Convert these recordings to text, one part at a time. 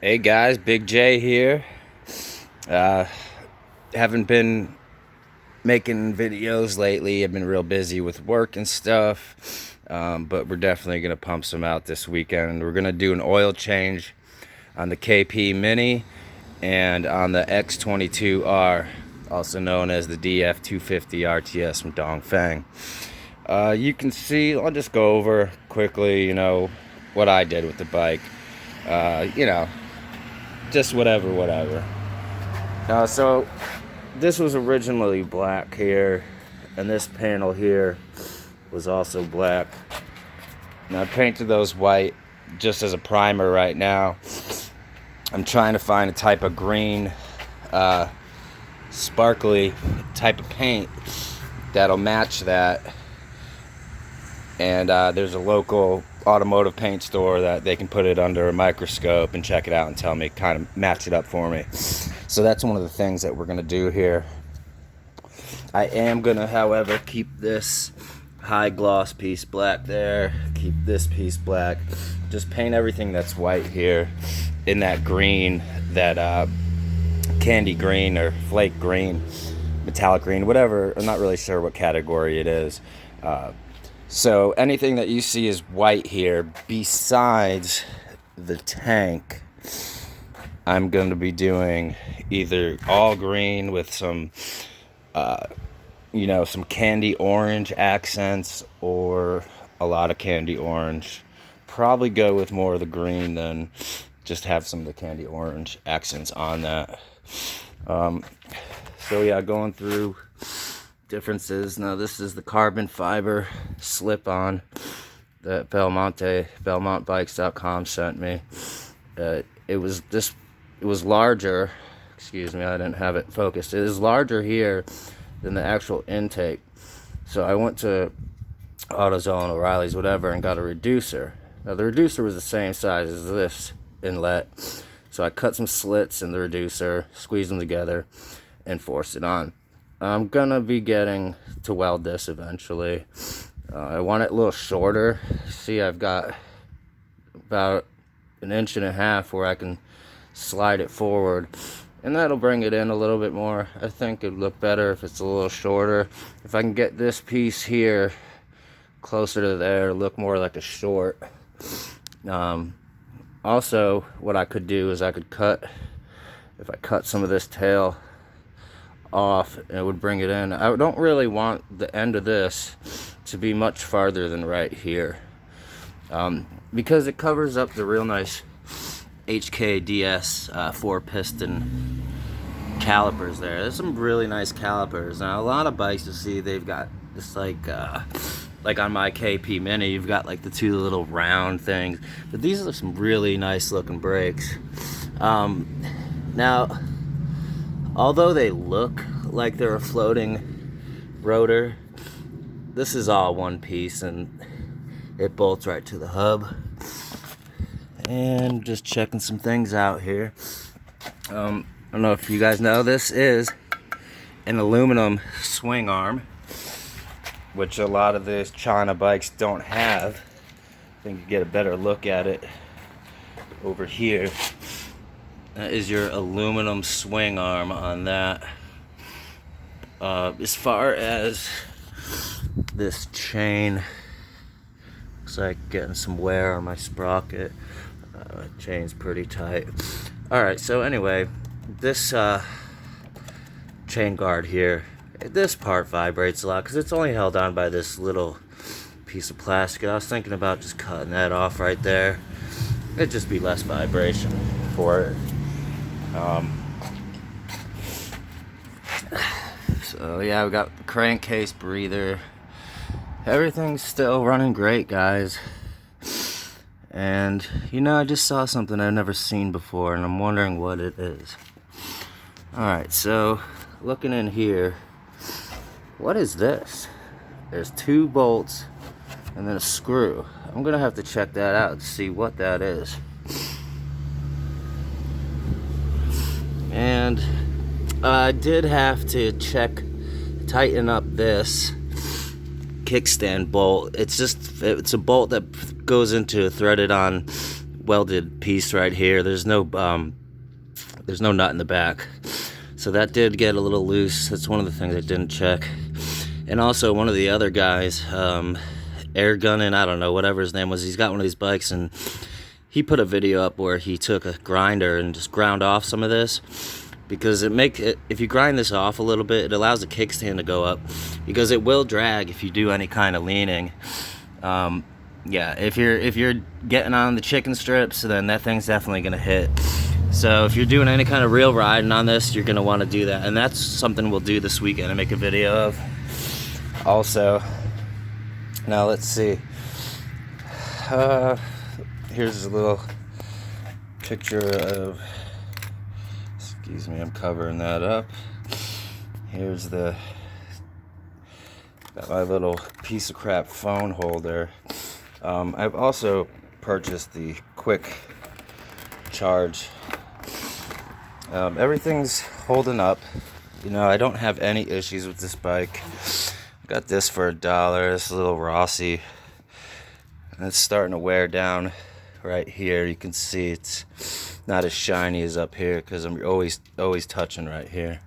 Hey guys, Big J here. Uh, haven't been making videos lately. I've been real busy with work and stuff. But we're definitely going to pump some out this weekend. We're going to do an oil change on the KP Mini and on the X22r, also known as the Df250rts from Dong Fang. You can see, I'll just go over quickly, what I did with the bike. Just whatever. So this was originally black here, and this panel here was also black. Now I painted those white just as a primer right now. I'm trying to find a type of green, sparkly type of paint that'll match that. And there's a local automotive paint store that they can put it under a microscope and check it out and tell me, kind of match it up for me. So that's one of the things that we're going to do here. I am going to, however, keep this high gloss piece black there, keep this piece black, just paint everything that's white here in that green, that candy green or flake green, metallic green, whatever. I'm not really sure what category it is. So anything that you see is white here besides the tank, I'm going to be doing either all green with some some candy orange accents, or a lot of candy orange. Probably go with more of the green than just have some of the candy orange accents on that. So yeah, going through differences. Now this is the carbon fiber slip-on that belmontbikes.com sent me. It was larger. Excuse me, I didn't have it focused. It is larger here than the actual intake. So I went to AutoZone, O'Reilly's, whatever, and got a reducer. Now the reducer was the same size as this inlet. So I cut some slits in the reducer, squeezed them together, and forced it on. I'm gonna be getting to weld this eventually. I want it a little shorter. See, I've got about 1.5 inches where I can slide it forward, and that'll bring it in a little bit more. I think it'd look better if it's a little shorter. If I can get this piece here closer to there, look more like a short. Also, what I could do is if I cut some of this tail off, it would bring it in. I don't really want the end of this to be much farther than right here, because it covers up the real nice HKDS 4-piston calipers there. There's some really nice calipers. Now a lot of bikes you see, they've got just like on my KP Mini, you've got like the two little round things, but these are some really nice looking brakes. Now, although they look like they're a floating rotor, this is all one piece and it bolts right to the hub. And just checking some things out here. I don't know if you guys know, this is an aluminum swing arm, which a lot of these China bikes don't have. I think you get a better look at it over here. That is your aluminum swing arm on that. As far as this chain, looks like getting some wear on my sprocket. Chain's pretty tight. Alright, so anyway, this chain guard here, this part vibrates a lot because it's only held on by this little piece of plastic. I was thinking about just cutting that off right there. It'd just be less vibration for it. So yeah, we got the crankcase breather. Everything's still running great, guys. And I just saw something I've never seen before, and I'm wondering what it is. Alright, so looking in here, what is this? There's 2 bolts and then a screw. I'm gonna have to check that out to see what that is. And I did have to tighten up this kickstand bolt. It's a bolt that goes into a threaded on welded piece right here. There's no nut in the back, so that did get a little loose. That's one of the things I didn't check. And also one of the other guys, air gunning, I don't know, whatever his name was, he's got one of these bikes, and he put a video up where he took a grinder and just ground off some of this, because if you grind this off a little bit, it allows the kickstand to go up, because it will drag if you do any kind of leaning. Yeah, if you're getting on the chicken strips, then that thing's definitely gonna hit. So if you're doing any kind of real riding on this, you're gonna want to do that, and that's something we'll do this weekend and make a video of. Also, now let's see. Here's a little picture of. Excuse me, I'm covering that up. Here's got my little piece of crap phone holder. I've also purchased the quick charge. Everything's holding up. You know, I don't have any issues with this bike. Got this for $1, this little Rossi. And it's starting to wear down right here. You can see it's not as shiny as up here because I'm always touching right here.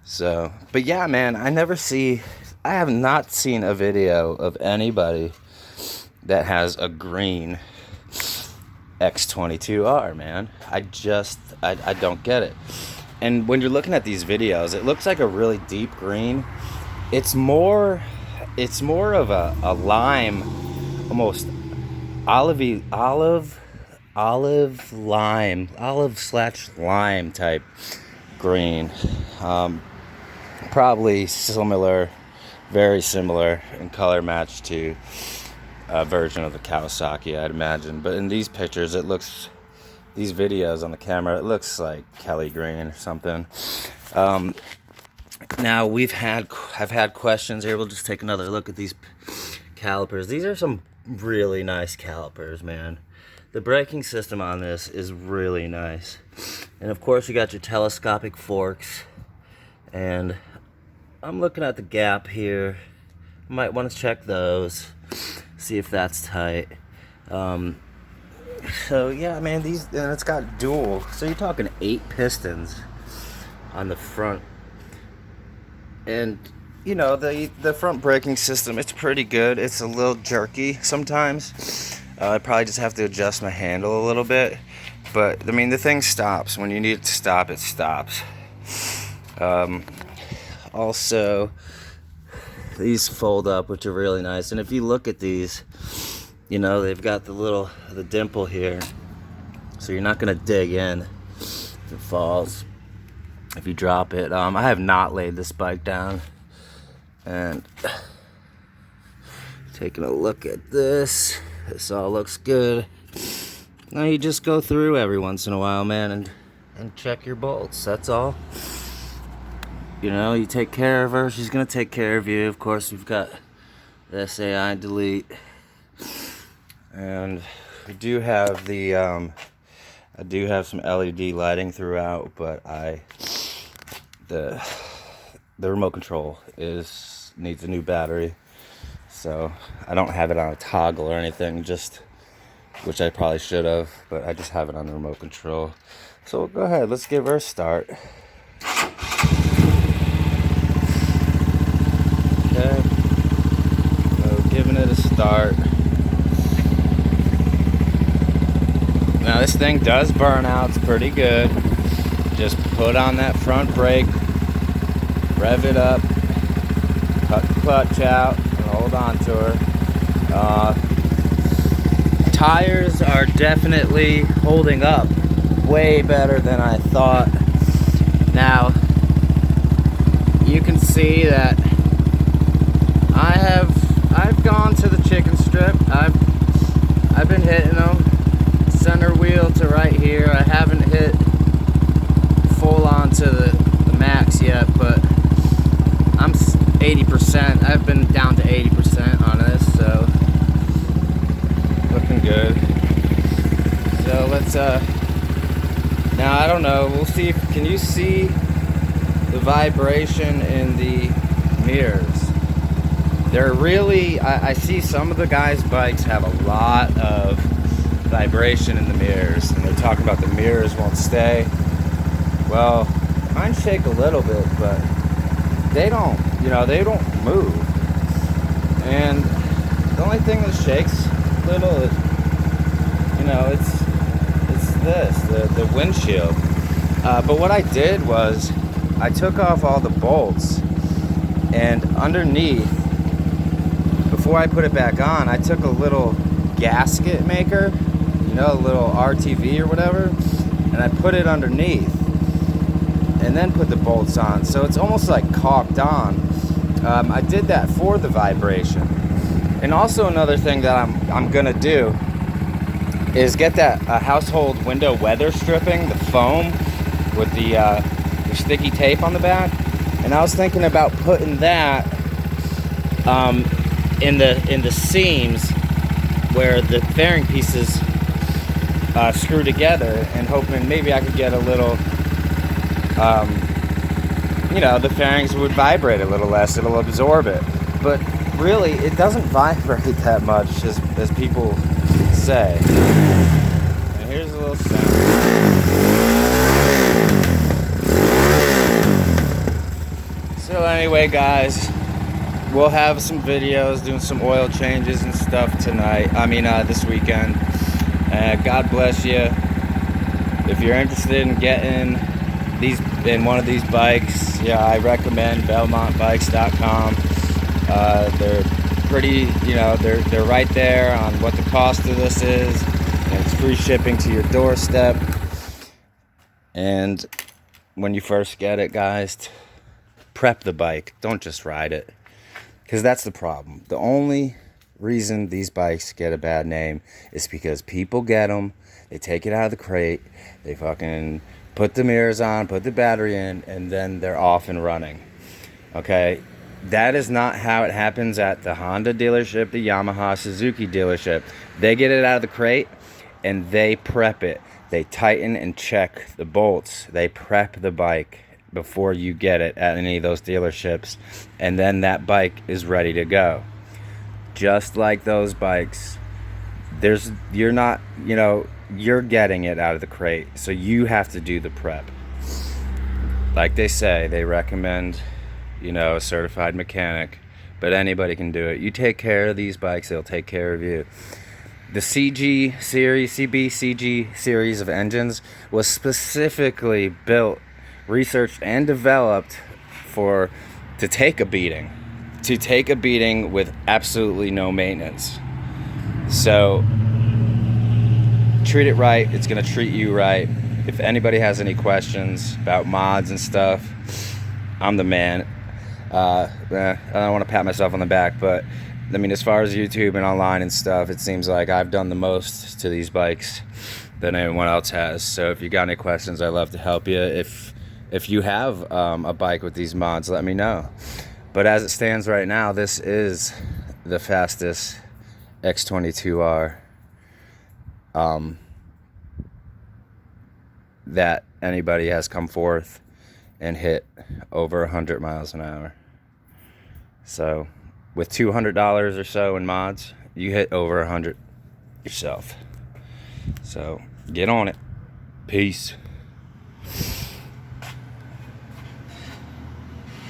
So, but yeah, man, I have not seen a video of anybody that has a green X22r, man. I don't get it. And when you're looking at these videos, it looks like a really deep green. It's more of a lime, almost olive/lime type green. Probably similar, very similar in color match to a version of the Kawasaki, I'd imagine. But in these pictures, these videos on the camera, it looks like Kelly green or something. Now I've had questions here. We'll just take another look at these calipers. These are some really nice calipers, man. The braking system on this is really nice. And of course you got your telescopic forks. And I'm looking at the gap here. Might want to check those. See if that's tight. So yeah, man, and it's got dual. So you're talking 8 pistons on the front. And you know, the front braking system, it's pretty good. It's a little jerky sometimes. I probably just have to adjust my handle a little bit. But I mean, the thing stops. When you need it to stop, it stops. Also, these fold up, which are really nice. And if you look at these, you know, they've got the dimple here, so you're not gonna dig in if it falls, if you drop it. I have not laid this bike down, and taking a look at this all looks good. Now you just go through every once in a while, man, and check your bolts. That's all. You know, you take care of her, she's gonna take care of you. Of course, we've got the SAI delete. And we do have I do have some LED lighting throughout, but the remote control needs a new battery, so I don't have it on a toggle or anything, which I probably should have, but I just have it on the remote control. So go ahead, let's give her a start. Okay, so giving it a start. Now this thing does burn out, it's pretty good. Just put on that front brake, rev it up, cut the clutch out, and hold on to her. Tires are definitely holding up way better than I thought. Now, you can see that I've gone to the chicken strip. I've been hitting them. Center wheel to right here. I haven't hit full on to the max yet, but I'm 80%. I've been down to 80% on this, so looking good. So let's now I don't know, we'll see can you see the vibration in the mirrors? They're really, I see some of the guys' bikes have a lot of vibration in the mirrors, and they're talking about the mirrors won't stay. Well, mine shake a little bit, but they don't, they don't move. And the only thing that shakes a little is, it's the windshield. But what I did was I took off all the bolts, and underneath, before I put it back on, I took a little gasket maker, a little RTV or whatever, and I put it underneath and then put the bolts on, so it's almost like caulked on. I did that for the vibration. And also another thing that I'm gonna do is get that household window weather stripping, the foam with the sticky tape on the back, and I was thinking about putting that in the seams where the fairing pieces screw together, and hoping maybe I could get a little, the fairings would vibrate a little less, it'll absorb it. But really, it doesn't vibrate that much as people say. And here's a little sound. So anyway, guys, we'll have some videos doing some oil changes and stuff tonight. This weekend. God bless you. If you're interested in getting one of these bikes, I recommend BelmontBikes.com. They're pretty, they're right there on what the cost of this is, and it's free shipping to your doorstep. And when you first get it, guys, prep the bike. Don't just ride it, because that's the problem. The only reason these bikes get a bad name is because people get them, they take it out of the crate, they fucking put the mirrors on, put the battery in, and then they're off and running. Okay, that is not how it happens at the Honda dealership, the Yamaha, Suzuki dealership. They get it out of the crate and they prep it. They tighten and check the bolts. They prep the bike before you get it at any of those dealerships, and then that bike is ready to go. Just like those bikes, you're getting it out of the crate, so you have to do the prep. Like they say, they recommend, a certified mechanic, but anybody can do it. You take care of these bikes, they'll take care of you. The CB CG series of engines was specifically built, researched, and developed to take a beating. To take a beating with absolutely no maintenance. So treat it right, it's going to treat you right. If anybody has any questions about mods and stuff, I'm the man. I don't want to pat myself on the back, but as far as YouTube and online and stuff, it seems like I've done the most to these bikes than anyone else has. So if you got any questions, I'd love to help you. If you have a bike with these mods, let me know. But as it stands right now, this is the fastest X22r that anybody has come forth and hit over 100 miles an hour. So with $200 or so in mods, you hit over 100 yourself. So get on it. Peace.